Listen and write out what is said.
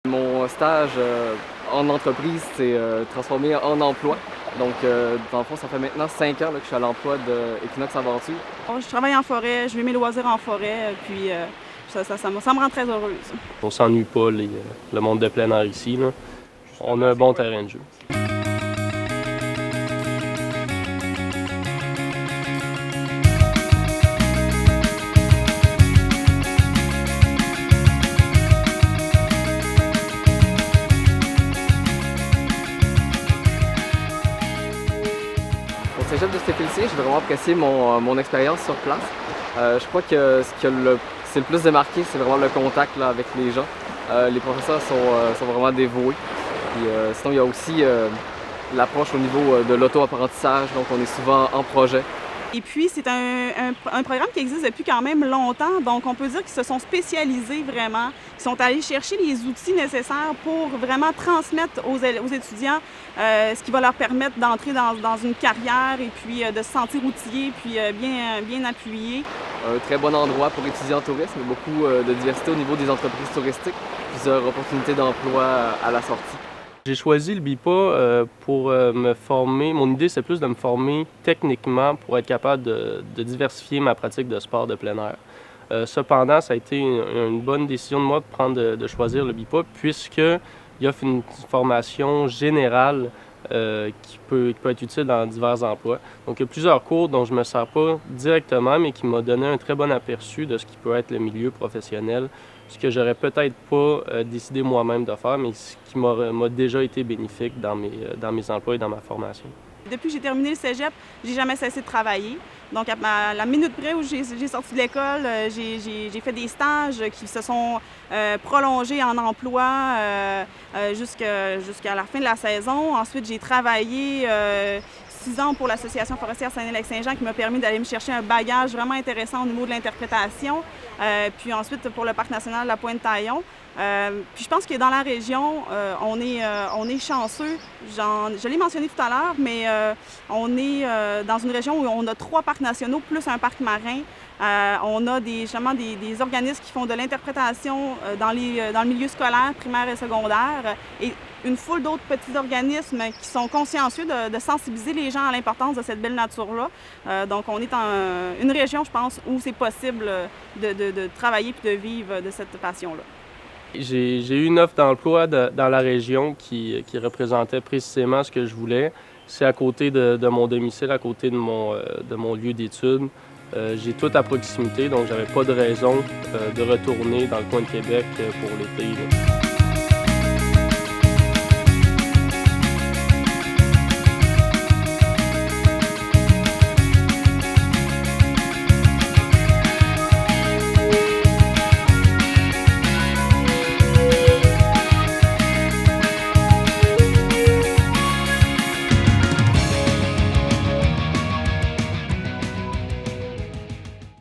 Mon stage en entreprise s'est transformé en emploi. Donc, dans le fond, ça fait maintenant 5 ans là, que je suis à l'emploi de Equinox Aventure. Je travaille en forêt, je vis mes loisirs en forêt, puis ça me rend très heureuse. On s'ennuie pas, le monde de plein air ici, là. On a un bon terrain de jeu. Au cégep de Saint-Félicien, j'ai vraiment apprécié mon expérience sur place. Je crois que c'est le plus démarqué, c'est vraiment le contact là, avec les gens. Les professeurs sont vraiment dévoués. Puis, sinon, il y a aussi l'approche au niveau de l'auto-apprentissage, donc on est souvent en projet. Et puis, c'est un programme qui existe depuis quand même longtemps, donc on peut dire qu'ils se sont spécialisés vraiment, ils sont allés chercher les outils nécessaires pour vraiment transmettre aux étudiants ce qui va leur permettre d'entrer dans une carrière et puis de se sentir outillés, puis bien appuyés. Un très bon endroit pour étudier en tourisme, beaucoup de diversité au niveau des entreprises touristiques, plusieurs opportunités d'emploi à la sortie. J'ai choisi le BIPA pour me former. Mon idée, c'est plus de me former techniquement pour être capable de diversifier ma pratique de sport de plein air. Cependant, ça a été une bonne décision de moi de choisir le BIPA puisqu'il offre une formation générale qui peut être utile dans divers emplois. Donc, il y a plusieurs cours dont je ne me sers pas directement, mais qui m'ont donné un très bon aperçu de ce qui peut être le milieu professionnel, ce que j'aurais peut-être pas décidé moi-même de faire, mais ce qui m'a déjà été bénéfique dans mes emplois et dans ma formation. Depuis que j'ai terminé le cégep, j'ai jamais cessé de travailler. Donc, à la minute près où j'ai sorti de l'école, j'ai fait des stages qui se sont prolongés en emploi jusqu'à la fin de la saison. Ensuite, j'ai travaillé 6 ans pour l'Association forestière Saguenay-Lac-Saint-Jean qui m'a permis d'aller me chercher un bagage vraiment intéressant au niveau de l'interprétation. Puis ensuite, pour le Parc national de la Pointe-Taillon. Puis je pense que dans la région, on est chanceux. Je l'ai mentionné tout à l'heure, mais on est dans une région où on a 3 parcs nationaux plus un parc marin. On a justement des organismes qui font de l'interprétation dans le milieu scolaire, primaire et secondaire, et une foule d'autres petits organismes qui sont consciencieux de sensibiliser les gens à l'importance de cette belle nature-là. Donc on est dans une région, je pense, où c'est possible de travailler et de vivre de cette passion-là. J'ai eu une offre d'emploi dans la région qui représentait précisément ce que je voulais. C'est à côté de mon domicile, à côté de mon lieu d'études. J'ai tout à proximité, donc j'avais pas de raison de retourner dans le coin de Québec pour l'été.